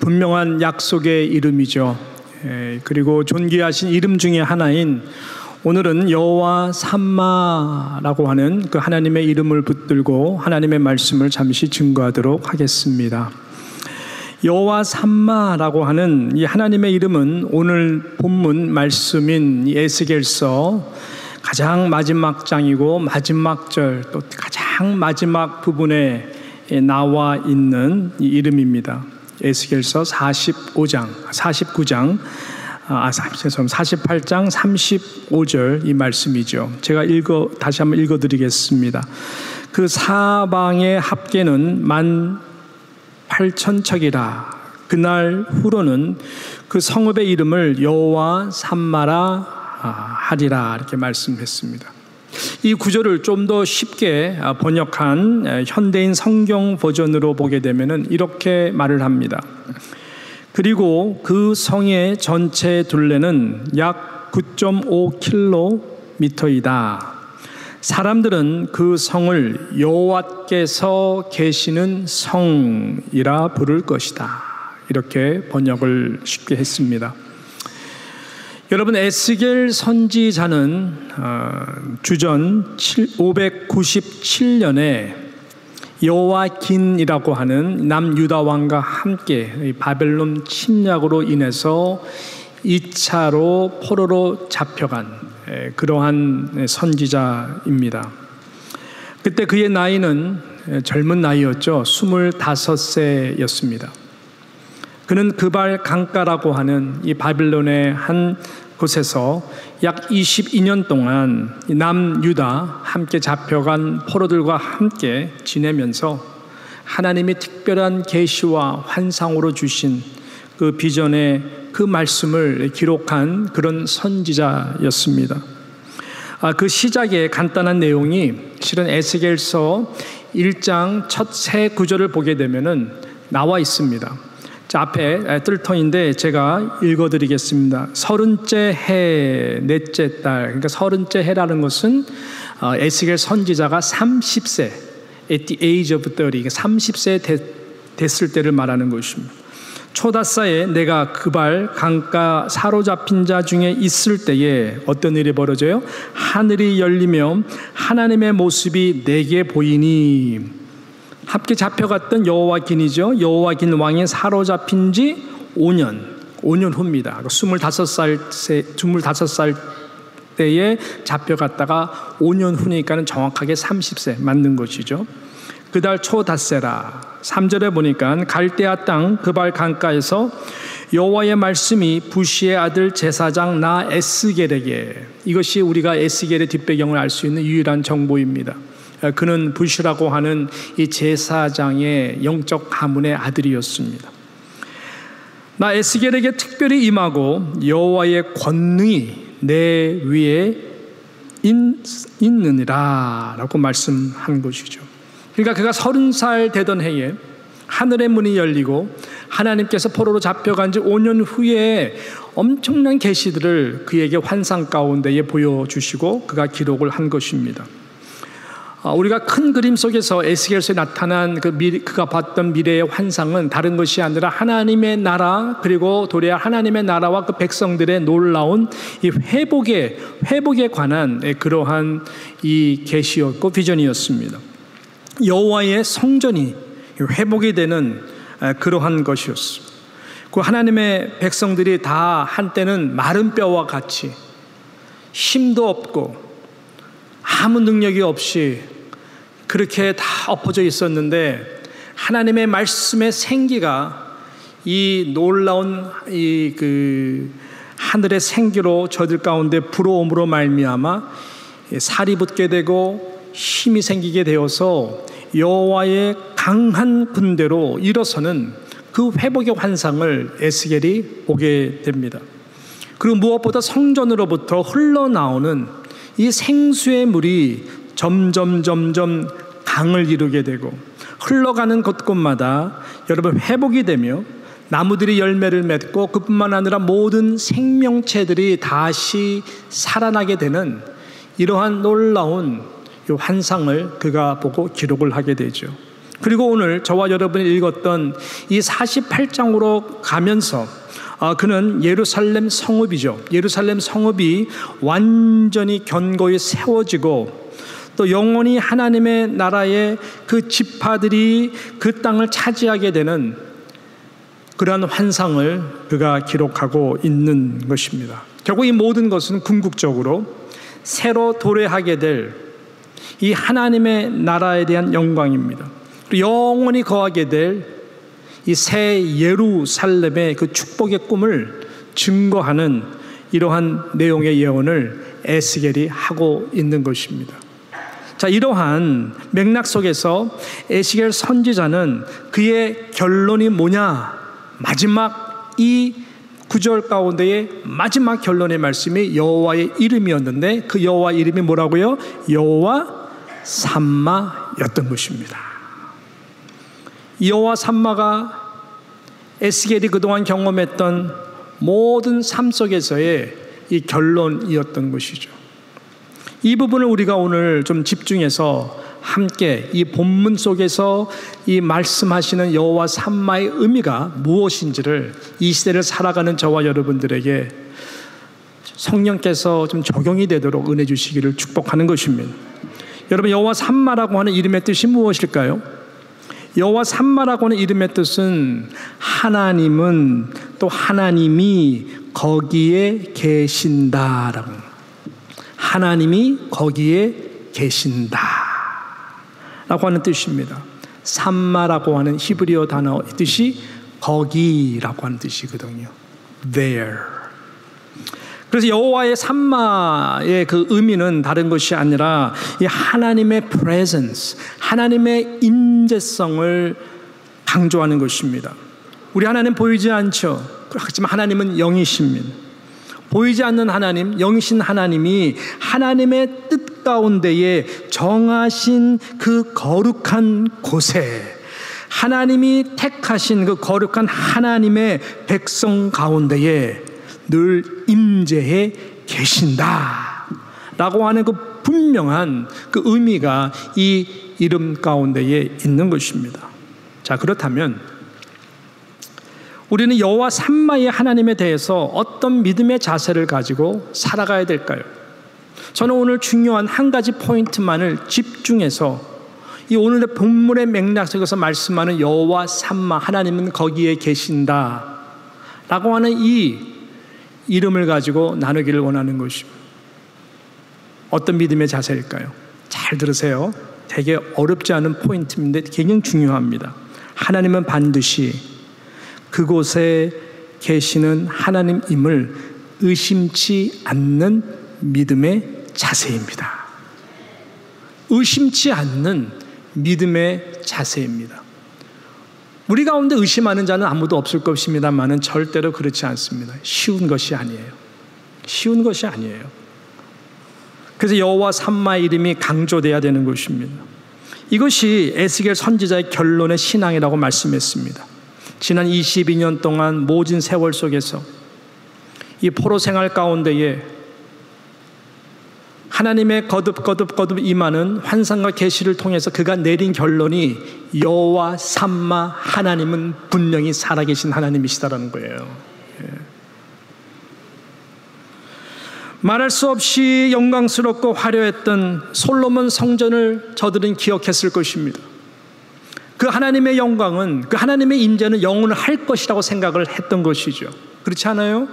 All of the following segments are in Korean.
분명한 약속의 이름이죠. 그리고 존귀하신 이름 중에 하나인 오늘은 여호와 삼마라고 하는 그 하나님의 이름을 붙들고 하나님의 말씀을 잠시 증거하도록 하겠습니다. 여호와 삼마라고 하는 이 하나님의 이름은 오늘 본문 말씀인 에스겔서 가장 마지막 장이고 마지막 절 또 가장 마지막 부분에 나와 있는 이 이름입니다. 에스겔서 48장 38장 35절 이 말씀이죠. 제가 다시 한번 읽어드리겠습니다. 그 사방의 합계는 18,000척이라. 그날 후로는 그 성읍의 이름을 여호와 삼마라 하리라. 이렇게 말씀했습니다. 이 구절을 좀 더 쉽게 번역한 현대인 성경 버전으로 보게 되면은 이렇게 말을 합니다. 그리고 그 성의 전체 둘레는 약 9.5km이다. 사람들은 그 성을 여호와께서 계시는 성이라 부를 것이다. 이렇게 번역을 쉽게 했습니다. 여러분, 에스겔 선지자는 주전 597년에 여호와긴이라고 하는 남유다 왕과 함께 바벨론 침략으로 인해서 2차로 포로로 잡혀간 그러한 선지자입니다. 그때 그의 나이는 젊은 나이였죠. 25세였습니다. 그는 그발 강가라고 하는 이 바벨론의 한 곳에서 약 22년 동안 남유다 함께 잡혀간 포로들과 함께 지내면서 하나님이 특별한 계시와 환상으로 주신 그 비전의 그 말씀을 기록한 그런 선지자였습니다. 그 시작의 간단한 내용이 실은 에스겔서 1장 첫 세 구절을 보게 되면은 나와 있습니다. 앞에 뜰터인데 제가 읽어드리겠습니다. 30째 해 넷째 달, 그러니까 30째 해라는 것은 에스겔 선지자가 30세, at the age of 30, 30세 됐을 때를 말하는 것입니다. 초다사에 내가 그발 강가 사로잡힌 자 중에 있을 때에 어떤 일이 벌어져요? 하늘이 열리며 하나님의 모습이 내게 보이니. 함께 잡혀갔던 여호와긴이죠. 여호와긴 왕이 사로잡힌 지 5년 후입니다. 25살 때에 잡혀갔다가 5년 후니까는 정확하게 30세 맞는 것이죠. 그달 초닷새라. 3절에 보니까 갈대아 땅 그발 강가에서 여호와의 말씀이 부시의 아들 제사장 나 에스겔에게, 이것이 우리가 에스겔의 뒷배경을 알 수 있는 유일한 정보입니다. 그는 부시라고 하는 이 제사장의 영적 가문의 아들이었습니다. 나 에스겔에게 특별히 임하고 여호와의 권능이 내 위에 있느니라 라고 말씀한 것이죠. 그러니까 그가 30살 되던 해에 하늘의 문이 열리고 하나님께서 포로로 잡혀간 지 5년 후에 엄청난 계시들을 그에게 환상 가운데에 보여주시고 그가 기록을 한 것입니다. 우리가 큰 그림 속에서 에스겔서에 나타난 그가 봤던 미래의 환상은 다른 것이 아니라 하나님의 나라, 그리고 도리어 하나님의 나라와 그 백성들의 놀라운 이 회복에 관한 그러한 이 계시였고 비전이었습니다. 여호와의 성전이 회복이 되는 그러한 것이었습니다. 그 하나님의 백성들이 다 한때는 마른 뼈와 같이 힘도 없고 아무 능력이 없이 그렇게 다 엎어져 있었는데 하나님의 말씀의 생기가 이 놀라운 하늘의 생기로 저들 가운데 불어옴으로 말미암아 살이 붙게 되고 힘이 생기게 되어서 여호와의 강한 군대로 일어서는 그 회복의 환상을 에스겔이 보게 됩니다. 그리고 무엇보다 성전으로부터 흘러나오는 이 생수의 물이 점점 강을 이루게 되고 흘러가는 곳곳마다 여러분 회복이 되며 나무들이 열매를 맺고 그뿐만 아니라 모든 생명체들이 다시 살아나게 되는 이러한 놀라운 이 환상을 그가 보고 기록을 하게 되죠. 그리고 오늘 저와 여러분이 읽었던 이 48장으로 가면서 그는 예루살렘 성읍이죠. 예루살렘 성읍이 완전히 견고히 세워지고 또 영원히 하나님의 나라의 그 지파들이 그 땅을 차지하게 되는 그러한 환상을 그가 기록하고 있는 것입니다. 결국 이 모든 것은 궁극적으로 새로 도래하게 될 이 하나님의 나라에 대한 영광입니다. 그리고 영원히 거하게 될 이 새 예루살렘의 그 축복의 꿈을 증거하는 이러한 내용의 예언을 에스겔이 하고 있는 것입니다. 자, 이러한 맥락 속에서 에스겔 선지자는 그의 결론이 뭐냐? 마지막 이 구절 가운데의 마지막 결론의 말씀이 여호와의 이름이었는데 그 여호와 이름이 뭐라고요? 여호와 삼마였던 것입니다. 여호와 삼마가 에스겔이 그동안 경험했던 모든 삶 속에서의 이 결론이었던 것이죠. 이 부분을 우리가 오늘 좀 집중해서 함께 이 본문 속에서 이 말씀하시는 여호와 삼마의 의미가 무엇인지를 이 시대를 살아가는 저와 여러분들에게 성령께서 좀 적용이 되도록 은혜 주시기를 축복하는 것입니다. 여러분, 여호와 삼마라고 하는 이름의 뜻이 무엇일까요? 여호와 삼마라고 하는 이름의 뜻은 하나님은 또 하나님이 거기에 계신다라고, 하나님이 거기에 계신다 라고 하는 뜻입니다. 삼마라고 하는 히브리어 단어 뜻이 거기라고 하는 뜻이거든요. There. 그래서 여호와의 삼마의 그 의미는 다른 것이 아니라 이 하나님의 presence, 하나님의 임재성을 강조하는 것입니다. 우리 하나님 보이지 않죠. 하지만 하나님은 영이십니다. 보이지 않는 하나님, 영이신 하나님이 하나님의 뜻 가운데에 정하신 그 거룩한 곳에 하나님이 택하신 그 거룩한 하나님의 백성 가운데에 늘 임재해 계신다 라고 하는 그 분명한 그 의미가 이 이름 가운데에 있는 것입니다. 자, 그렇다면 우리는 여호와 삼마의 하나님에 대해서 어떤 믿음의 자세를 가지고 살아가야 될까요? 저는 오늘 중요한 한 가지 포인트만을 집중해서 이 오늘의 본문의 맥락 속에서 말씀하는 여호와 삼마, 하나님은 거기에 계신다 라고 하는 이 이름을 가지고 나누기를 원하는 것입니다. 어떤 믿음의 자세일까요? 잘 들으세요. 되게 어렵지 않은 포인트인데 굉장히 중요합니다. 하나님은 반드시 그곳에 계시는 하나님임을 의심치 않는 믿음의 자세입니다. 의심치 않는 믿음의 자세입니다. 우리 가운데 의심하는 자는 아무도 없을 것입니다만은 절대로 그렇지 않습니다. 쉬운 것이 아니에요. 쉬운 것이 아니에요. 그래서 여호와 삼마의 이름이 강조돼야 되는 것입니다. 이것이 에스겔 선지자의 결론의 신앙이라고 말씀했습니다. 지난 22년 동안 모진 세월 속에서 이 포로 생활 가운데에 하나님의 거듭 임하는 환상과 계시를 통해서 그가 내린 결론이 여호와 삼마, 하나님은 분명히 살아계신 하나님이시다라는 거예요. 말할 수 없이 영광스럽고 화려했던 솔로몬 성전을 저들은 기억했을 것입니다. 그 하나님의 영광은, 그 하나님의 임재는 영원을 할 것이라고 생각을 했던 것이죠. 그렇지 않아요?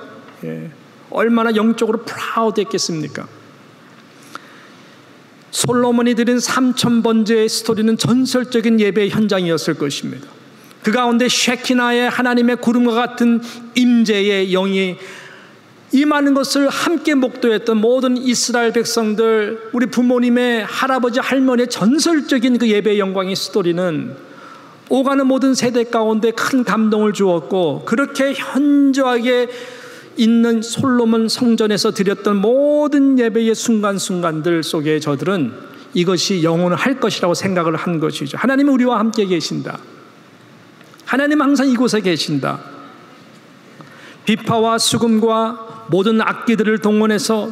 얼마나 영적으로 프라우드했겠습니까? 솔로몬이 드린 3,000번째의 스토리는 전설적인 예배의 현장이었을 것입니다. 그 가운데 쉐키나의 하나님의 구름과 같은 임재의 영이 임하는 것을 함께 목도했던 모든 이스라엘 백성들, 우리 부모님의 할아버지 할머니의 전설적인 그 예배의 영광의 스토리는 오가는 모든 세대 가운데 큰 감동을 주었고, 그렇게 현저하게 있는 솔로몬 성전에서 드렸던 모든 예배의 순간순간들 속에 저들은 이것이 영원을 할 것이라고 생각을 한 것이죠. 하나님은 우리와 함께 계신다. 하나님은 항상 이곳에 계신다. 비파와 수금과 모든 악기들을 동원해서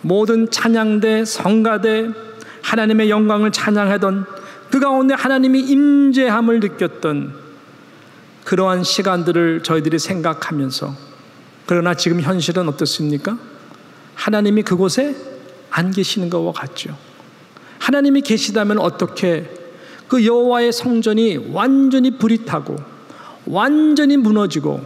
모든 찬양대, 성가대, 하나님의 영광을 찬양하던 그 가운데 하나님이 임재함을 느꼈던 그러한 시간들을 저희들이 생각하면서, 그러나 지금 현실은 어떻습니까? 하나님이 그곳에 안 계시는 것과 같죠. 하나님이 계시다면 어떻게 그 여호와의 성전이 완전히 불이 타고 완전히 무너지고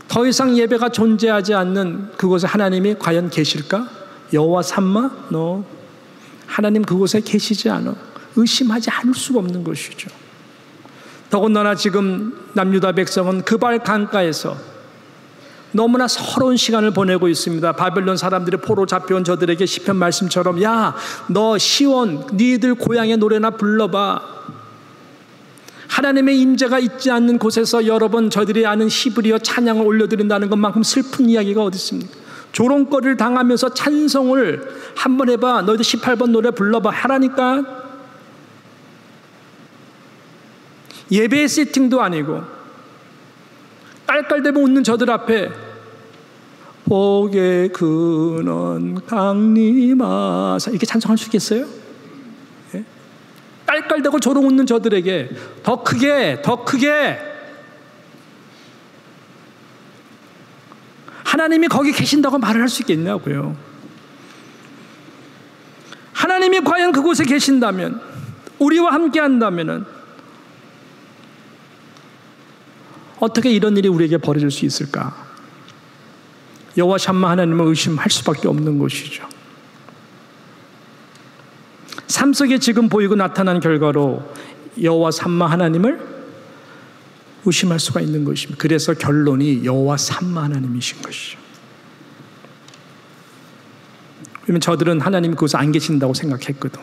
더 이상 예배가 존재하지 않는 그곳에 하나님이 과연 계실까? 여호와 삼마? No. 하나님 그곳에 계시지 않아. 의심하지 않을 수가 없는 것이죠. 더군다나 지금 남유다 백성은 그발 강가에서 너무나 서러운 시간을 보내고 있습니다. 바벨론 사람들이 포로 잡혀온 저들에게 시편 말씀처럼, 야, 너 시온 니들 고향의 노래나 불러봐. 하나님의 임재가 있지 않는 곳에서 여러분 저들이 아는 히브리어 찬양을 올려드린다는 것만큼 슬픈 이야기가 어디 있습니까? 조롱거리를 당하면서 찬송을 한번 해봐. 너희들 18번 노래 불러봐. 하라니까. 예배의 세팅도 아니고 깔깔대고 웃는 저들 앞에 복의 근원 강림하사 이렇게 찬송할 수 있겠어요? 예? 깔깔대고 조롱 웃는 저들에게 더 크게 하나님이 거기 계신다고 말을 할 수 있겠냐고요. 하나님이 과연 그곳에 계신다면, 우리와 함께 한다면 어떻게 이런 일이 우리에게 벌어질 수 있을까? 여호와 샴마 하나님을 의심할 수밖에 없는 것이죠. 삶 속에 지금 보이고 나타난 결과로 여호와 샴마 하나님을 의심할 수가 있는 것입니다. 그래서 결론이 여호와 샴마 하나님이신 것이죠. 그러면 저들은 하나님이 그곳에 안 계신다고 생각했거든.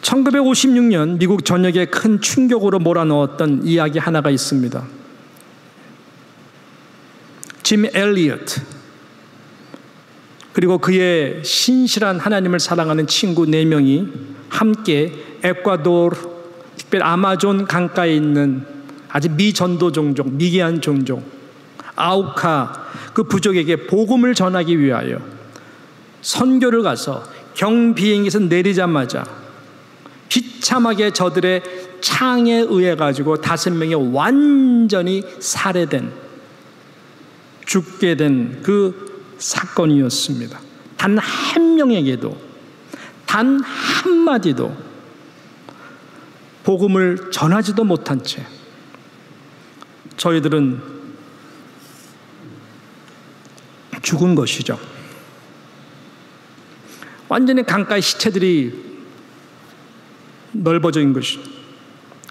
1956년 미국 전역에 큰 충격으로 몰아넣었던 이야기 하나가 있습니다. 짐 엘리엇 그리고 그의 신실한 하나님을 사랑하는 친구 4명이 함께 에콰도르, 특별히 아마존 강가에 있는 아주 미전도 종족, 미개한 종족 아우카 그 부족에게 복음을 전하기 위하여 선교를 가서 경비행기에서 내리자마자 비참하게 저들의 창에 의해 가지고 5명이 완전히 살해된, 죽게 된 그 사건이었습니다. 단 한 명에게도, 단 한마디도 복음을 전하지도 못한 채 저희들은 죽은 것이죠. 완전히 강가의 시체들이 넓어져 있는 것이죠.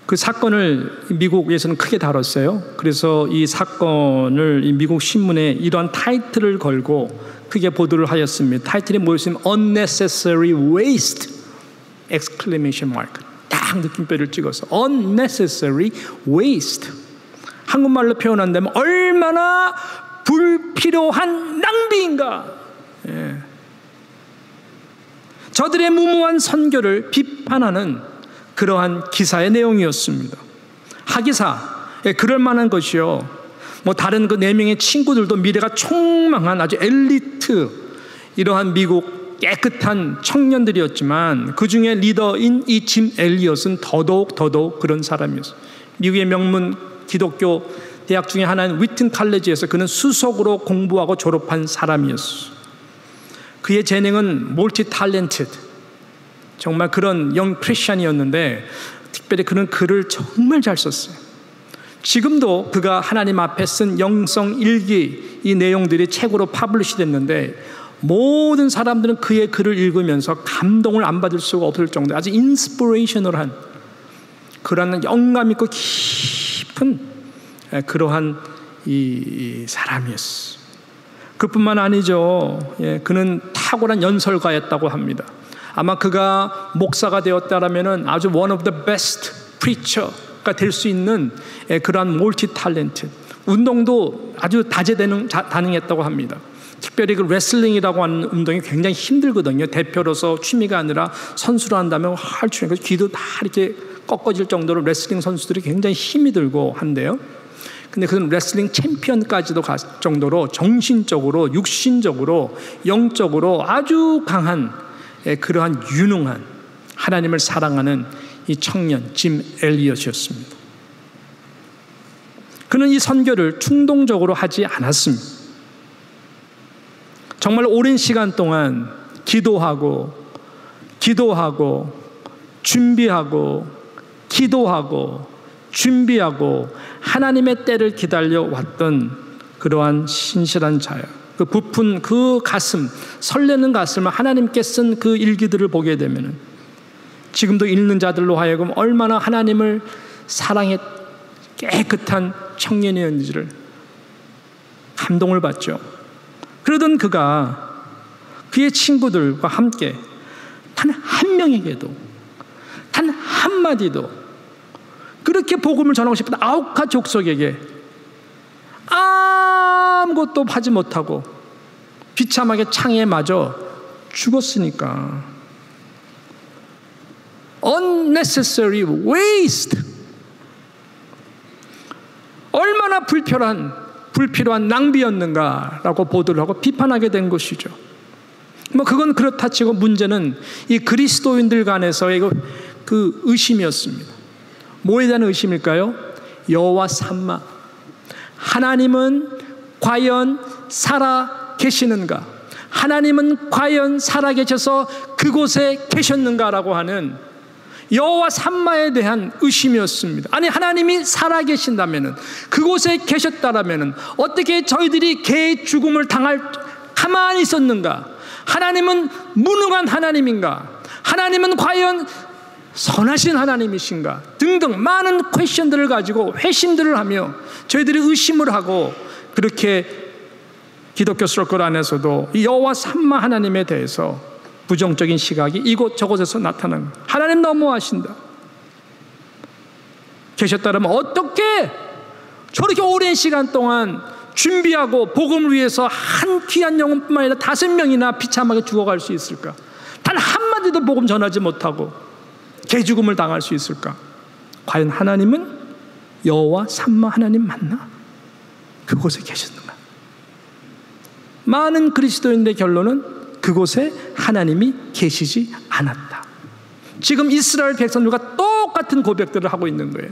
그 사건을 미국에서는 크게 다뤘어요. 그래서 이 사건을 이 미국 신문에 이러한 타이틀을 걸고 크게 보도를 하였습니다. 타이틀이 뭐였으면 Unnecessary Waste! exclamation mark. 딱 느낌표를 찍어서 Unnecessary Waste. 한국말로 표현한다면 얼마나 불필요한 낭비인가. 예. 저들의 무모한 선교를 비판하는 그러한 기사의 내용이었습니다. 하기사, 그럴 만한 것이요. 뭐 다른 그 4명의 친구들도 미래가 촉망한 아주 엘리트 이러한 미국 깨끗한 청년들이었지만 그 중에 리더인 이 짐 엘리엇은 더더욱 그런 사람이었어요. 미국의 명문 기독교 대학 중에 하나인 위튼 칼리지에서 그는 수석으로 공부하고 졸업한 사람이었어요. 그의 재능은 멀티 탤런티드, 정말 그런 영 크리스찬이었는데 특별히 그는 글을 정말 잘 썼어요. 지금도 그가 하나님 앞에 쓴 영성 일기 이 내용들이 책으로 퍼블리시 됐는데 모든 사람들은 그의 글을 읽으면서 감동을 안 받을 수가 없을 정도 아주 인스피레이셔널한 그러한 영감 있고 깊은 그러한 이 사람이었어요. 그뿐만 아니죠. 그는 탁월한 연설가였다고 합니다. 아마 그가 목사가 되었다라면은 아주 one of the best preacher가 될 수 있는 그러한 멀티 탤런트. 운동도 아주 다재다능했다고 합니다. 특별히 그 레슬링이라고 하는 운동이 굉장히 힘들거든요. 대표로서 취미가 아니라 선수로 한다면 귀도 다 이렇게 꺾어질 정도로 레슬링 선수들이 굉장히 힘이 들고 한데요. 근데 그는 레슬링 챔피언까지도 갈 정도로 정신적으로, 육신적으로, 영적으로 아주 강한 그러한 유능한 하나님을 사랑하는 이 청년 짐 엘리엇이었습니다. 그는 이 선교를 충동적으로 하지 않았습니다. 정말 오랜 시간 동안 기도하고 준비하고 기도하고 준비하고 하나님의 때를 기다려 왔던 그러한 신실한 자야. 그 부푼 그 가슴, 설레는 가슴을 하나님께 쓴 그 일기들을 보게 되면 지금도 읽는 자들로 하여금 얼마나 하나님을 사랑해 깨끗한 청년이었는지를 감동을 받죠. 그러던 그가 그의 친구들과 함께 단 한 명에게도 단 한마디도 그렇게 복음을 전하고 싶은 아우카 족속에게 아무것도 하지 못하고 비참하게 창에 맞아 죽었으니까 unnecessary waste, 얼마나 불필요한 낭비였는가라고 보도를 하고 비판하게 된 것이죠. 뭐 그건 그렇다 치고 문제는 이 그리스도인들 간에서의 그 의심이었습니다. 뭐에 대한 의심일까요? 여호와 삼마, 하나님은 과연 살아 계시는가? 하나님은 과연 살아 계셔서 그곳에 계셨는가라고 하는 여호와 삼마에 대한 의심이었습니다. 아니, 하나님이 살아 계신다면은, 그곳에 계셨다라면은 어떻게 저희들이 개의 죽음을 당할 가만히 있었는가? 하나님은 무능한 하나님인가? 하나님은 과연 선하신 하나님이신가? 등등 많은 퀘션들을 가지고 회심들을 하며 저희들이 의심을 하고, 그렇게 기독교 서클 안에서도 이 여호와 삼마 하나님에 대해서 부정적인 시각이 이곳저곳에서 나타나는 거예요. 하나님 너무하신다. 계셨다면 어떻게 저렇게 오랜 시간 동안 준비하고 복음을 위해서 한 귀한 영혼뿐만 아니라 5명이나 비참하게 죽어갈 수 있을까? 단 한마디도 복음 전하지 못하고 개죽음을 당할 수 있을까? 과연 하나님은 여호와 삼마 하나님 맞나? 그곳에 계셨는가? 많은 그리스도인들의 결론은 그곳에 하나님이 계시지 않았다. 지금 이스라엘 백성들과 똑같은 고백들을 하고 있는 거예요.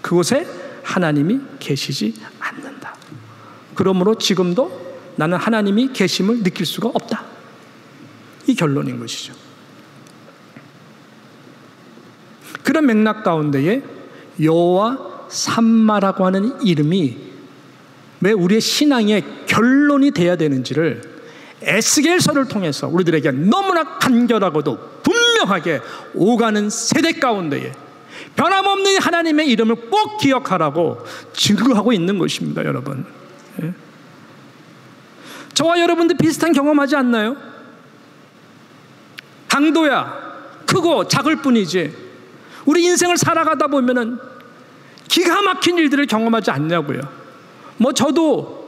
그곳에 하나님이 계시지 않는다. 그러므로 지금도 나는 하나님이 계심을 느낄 수가 없다. 이 결론인 것이죠. 그런 맥락 가운데에 여호와 삼마라고 하는 이름이 왜 우리의 신앙의 결론이 돼야 되는지를 에스겔서를 통해서 우리들에게 너무나 간결하고도 분명하게 오가는 세대 가운데에 변함없는 하나님의 이름을 꼭 기억하라고 증거하고 있는 것입니다, 여러분. 예. 저와 여러분들 비슷한 경험하지 않나요? 강도야 크고 작을 뿐이지 우리 인생을 살아가다 보면은 기가 막힌 일들을 경험하지 않냐고요. 뭐 저도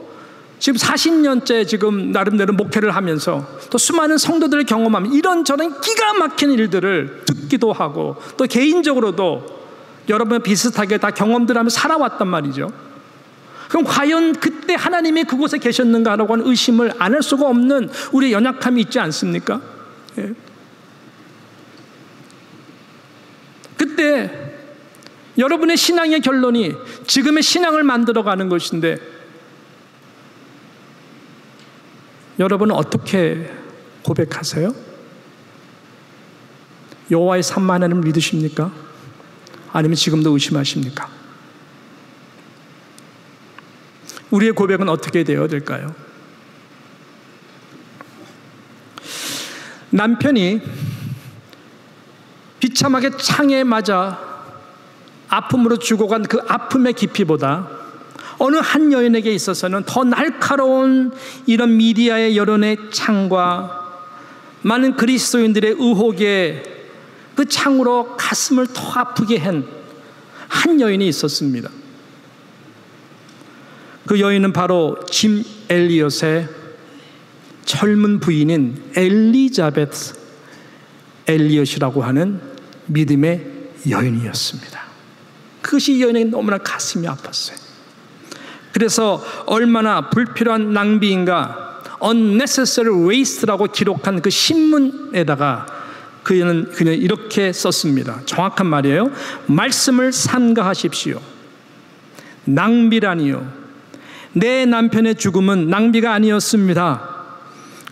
지금 40년째 지금 나름대로 목회를 하면서 또 수많은 성도들을 경험하면 이런저런 기가 막힌 일들을 듣기도 하고 또 개인적으로도 여러분 비슷하게 다 경험들 하면서 살아왔단 말이죠. 그럼 과연 그때 하나님이 그곳에 계셨는가라고 하는 의심을 안 할 수가 없는 우리의 연약함이 있지 않습니까? 예. 그때 여러분의 신앙의 결론이 지금의 신앙을 만들어가는 것인데 여러분은 어떻게 고백하세요? 여호와의 삼마 하나님을 믿으십니까? 아니면 지금도 의심하십니까? 우리의 고백은 어떻게 되어야 될까요? 남편이 비참하게 창에 맞아 아픔으로 죽어간 그 아픔의 깊이보다 어느 한 여인에게 있어서는 더 날카로운 이런 미디어의 여론의 창과 많은 그리스도인들의 의혹의 그 창으로 가슴을 더 아프게 한 한 여인이 있었습니다. 그 여인은 바로 짐 엘리엇의 젊은 부인인 엘리자베스 엘리엇이라고 하는 믿음의 여인이었습니다. 그것이 이 여인에게 너무나 가슴이 아팠어요. 그래서 얼마나 불필요한 낭비인가, unnecessary waste라고 기록한 그 신문에다가 그는 이렇게 썼습니다. 정확한 말이에요. 말씀을 삼가하십시오. 낭비라니요. 내 남편의 죽음은 낭비가 아니었습니다.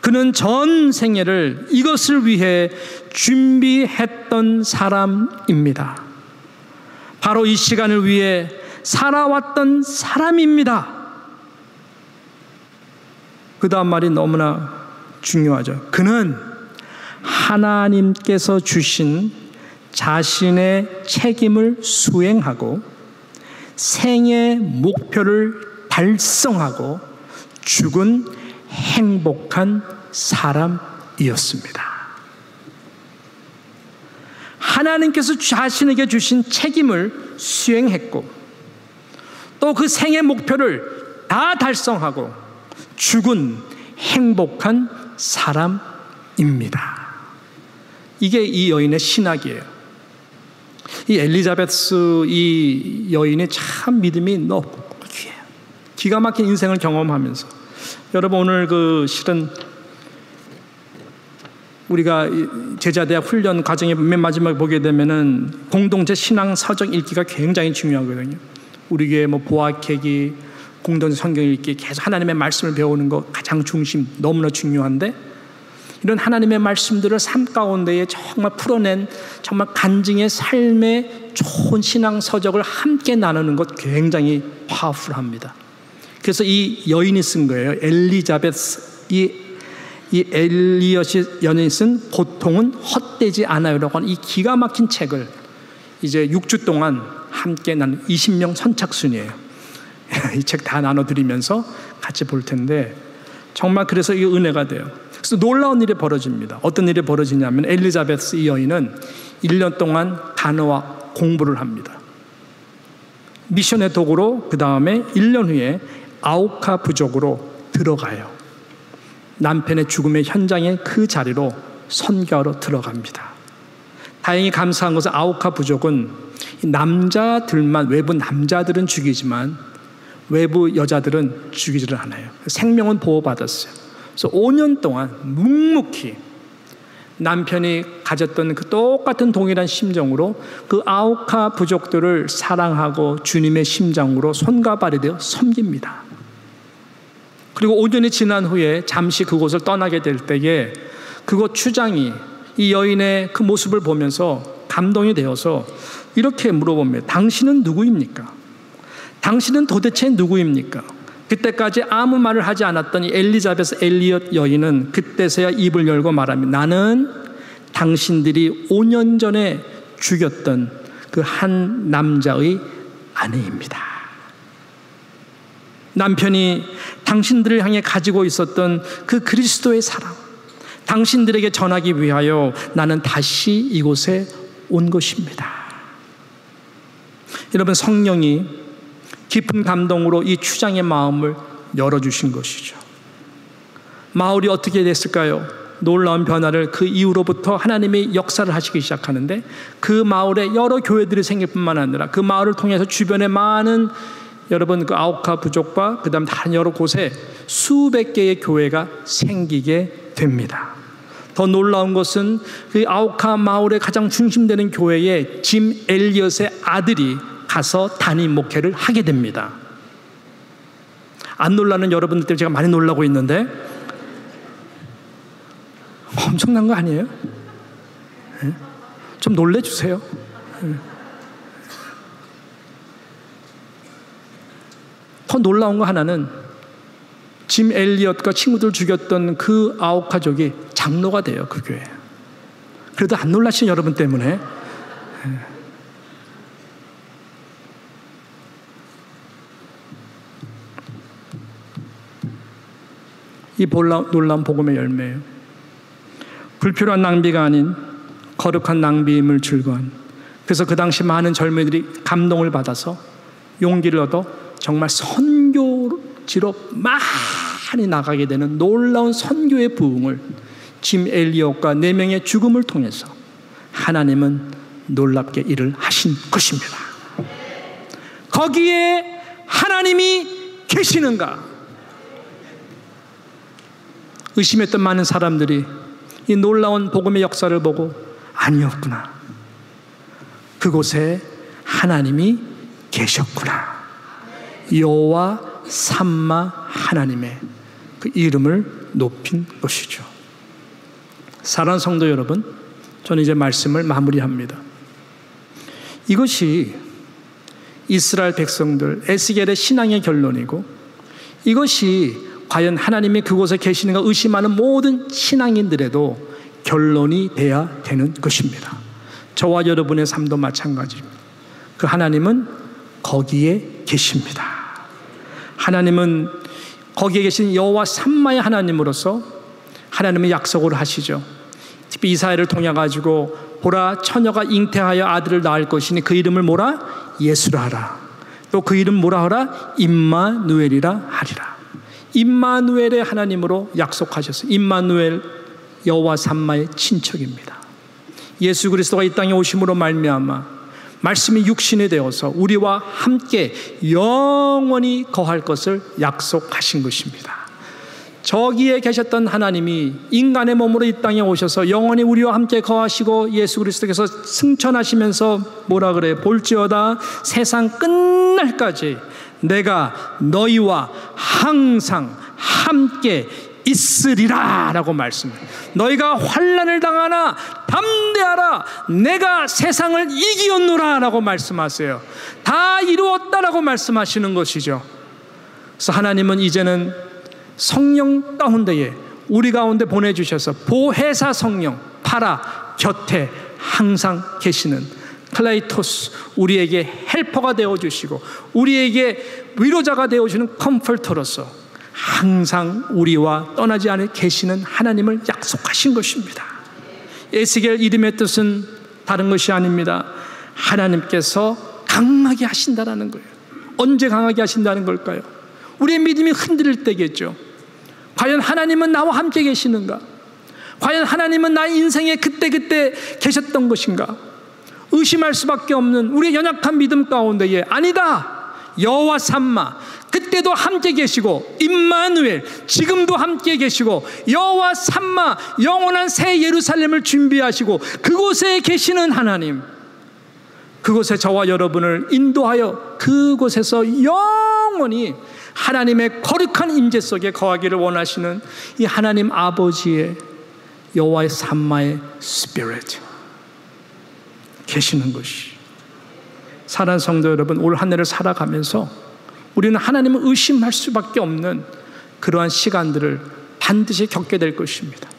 그는 전 생애를 이것을 위해 준비했던 사람입니다. 바로 이 시간을 위해 살아왔던 사람입니다. 그 다음 말이 너무나 중요하죠. 그는 하나님께서 주신 자신의 책임을 수행하고 생의 목표를 달성하고 죽은 행복한 사람이었습니다. 하나님께서 자신에게 주신 책임을 수행했고 또 그 생의 목표를 다 달성하고 죽은 행복한 사람입니다. 이게 이 여인의 신학이에요. 이 엘리자베스 이 여인의 참 믿음이 높고 기가 막힌 인생을 경험하면서, 여러분 오늘 실은 우리가 제자대학 훈련 과정의 맨 마지막에 보게 되면은 공동체 신앙 서적 읽기가 굉장히 중요하거든요. 우리 교회 보학회기, 공동체 성경 읽기, 계속 하나님의 말씀을 배우는 거 가장 중심, 너무나 중요한데, 이런 하나님의 말씀들을 삶 가운데에 정말 풀어낸 정말 간증의 삶의 좋은 신앙 서적을 함께 나누는 것 굉장히 파워풀합니다. 그래서 이 여인이 쓴 거예요. 엘리자베스, 이 엘리엇이 연인이 쓴 고통은 헛되지 않아요라고 하는 이 기가 막힌 책을 이제 6주 동안 함께 나눈 20명 선착순이에요. 이 책 다 나눠드리면서 같이 볼 텐데, 정말 그래서 이 은혜가 돼요. 그래서 놀라운 일이 벌어집니다. 어떤 일이 벌어지냐면 엘리자베스 이 여인은 1년 동안 간호와 공부를 합니다. 미션의 도구로 그 다음에 1년 후에 아우카 부족으로 들어가요. 남편의 죽음의 현장에 그 자리로 선교하러 들어갑니다. 다행히 감사한 것은 아우카 부족은 남자들만, 외부 남자들은 죽이지만 외부 여자들은 죽이지를 않아요. 생명은 보호받았어요. 그래서 5년 동안 묵묵히 남편이 가졌던 그 똑같은 동일한 심정으로 그 아우카 부족들을 사랑하고 주님의 심장으로 손과 발이 되어 섬깁니다. 그리고 5년이 지난 후에 잠시 그곳을 떠나게 될 때에 그곳 추장이 이 여인의 그 모습을 보면서 감동이 되어서 이렇게 물어봅니다. 당신은 누구입니까? 당신은 도대체 누구입니까? 그때까지 아무 말을 하지 않았던 이 엘리자베스 엘리엇 여인은 그때서야 입을 열고 말합니다. 나는 당신들이 5년 전에 죽였던 그 한 남자의 아내입니다. 남편이 당신들을 향해 가지고 있었던 그 그리스도의 사랑, 당신들에게 전하기 위하여 나는 다시 이곳에 온 것입니다. 여러분, 성령이 깊은 감동으로 이 추장의 마음을 열어주신 것이죠. 마을이 어떻게 됐을까요? 놀라운 변화를 그 이후로부터 하나님이 역사를 하시기 시작하는데, 그 마을에 여러 교회들이 생길 뿐만 아니라 그 마을을 통해서 주변에 많은 여러분 그 아우카 부족과 그 다음 다른 여러 곳에 수백 개의 교회가 생기게 됩니다. 더 놀라운 것은 그 아우카 마을의 가장 중심되는 교회에 짐 엘리엇의 아들이 가서 단임 목회를 하게 됩니다. 안 놀라는 여러분들 때문에 제가 많이 놀라고 있는데 엄청난 거 아니에요? 좀 놀래주세요. 더 놀라운 거 하나는 짐 엘리엇과 친구들 죽였던 그 아우카족이 장로가 돼요, 그 교회. 그래도 안 놀라신 여러분 때문에. 이 놀라운 복음의 열매예요. 불필요한 낭비가 아닌 거룩한 낭비임을 즐거운. 그래서 그 당시 많은 젊은이들이 감동을 받아서 용기를 얻어 정말 선교지로 많이 나가게 되는 놀라운 선교의 부흥을 짐 엘리엇과 4명의 죽음을 통해서 하나님은 놀랍게 일을 하신 것입니다. 거기에 하나님이 계시는가? 의심했던 많은 사람들이 이 놀라운 복음의 역사를 보고 아니었구나, 그곳에 하나님이 계셨구나, 여호와 삼마 하나님의 그 이름을 높인 것이죠. 사랑하는 성도 여러분, 저는 이제 말씀을 마무리합니다. 이것이 이스라엘 백성들 에스겔의 신앙의 결론이고, 이것이 과연 하나님이 그곳에 계시는가 의심하는 모든 신앙인들에도 결론이 돼야 되는 것입니다. 저와 여러분의 삶도 마찬가지입니다. 그 하나님은 거기에 계십니다. 하나님은 거기에 계신 여호와 삼마의 하나님으로서 하나님은 약속을 하시죠. 특히 이사야를 통해 가지고 보라, 처녀가 잉태하여 아들을 낳을 것이니 그 이름을 뭐라? 예수라 하라. 또 그 이름 뭐라 하라? 임마누엘이라 하리라. 임마누엘의 하나님으로 약속하셨어요. 임마누엘, 여호와 삼마의 친척입니다. 예수 그리스도가 이 땅에 오심으로 말미암아 말씀이 육신이 되어서 우리와 함께 영원히 거할 것을 약속하신 것입니다. 저기에 계셨던 하나님이 인간의 몸으로 이 땅에 오셔서 영원히 우리와 함께 거하시고 예수 그리스도께서 승천하시면서 뭐라 그래요? 볼지어다 세상 끝날까지 내가 너희와 항상 함께 있으리라 라고 말씀해요. 너희가 환난을 당하나 담대하라, 내가 세상을 이기었노라 라고 말씀하세요. 다 이루었다라고 말씀하시는 것이죠. 그래서 하나님은 이제는 성령 가운데에 우리 가운데 보내주셔서 보혜사 성령 파라 곁에 항상 계시는 클레이토스, 우리에게 헬퍼가 되어주시고 우리에게 위로자가 되어주는 컴포터로서 항상 우리와 떠나지 않을 계시는 하나님을 약속하신 것입니다. 에스겔 이름의 뜻은 다른 것이 아닙니다. 하나님께서 강하게 하신다라는 거예요. 언제 강하게 하신다는 걸까요? 우리의 믿음이 흔들릴 때겠죠. 과연 하나님은 나와 함께 계시는가? 과연 하나님은 나의 인생에 그때그때 계셨던 것인가? 의심할 수밖에 없는 우리의 연약한 믿음 가운데에 아니다, 여호와 삼마 그때도 함께 계시고 임마누엘 지금도 함께 계시고 여호와 삼마 영원한 새 예루살렘을 준비하시고 그곳에 계시는 하나님, 그곳에 저와 여러분을 인도하여 그곳에서 영원히 하나님의 거룩한 임재 속에 거하기를 원하시는 이 하나님 아버지의 여호와의 삼마의 스피릿 계시는 것이, 사랑하는 성도 여러분, 올 한 해를 살아가면서 우리는 하나님을 의심할 수밖에 없는 그러한 시간들을 반드시 겪게 될 것입니다.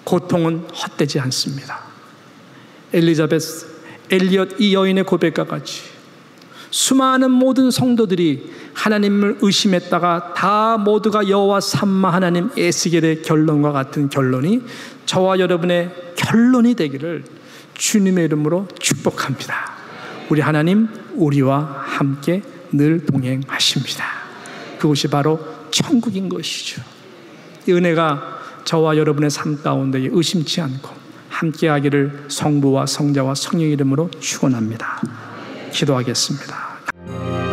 고통은 헛되지 않습니다. 엘리자베스, 엘리엇 이 여인의 고백과 같이 수많은 모든 성도들이 하나님을 의심했다가 다 모두가 여호와 삼마 하나님 에스겔의 결론과 같은 결론이 저와 여러분의 결론이 되기를 주님의 이름으로 축복합니다. 우리 하나님 우리와 함께 늘 동행하십니다. 그것이 바로 천국인 것이죠. 이 은혜가 저와 여러분의 삶 가운데 의심치 않고 함께하기를 성부와 성자와 성령 이름으로 축원합니다. 기도하겠습니다.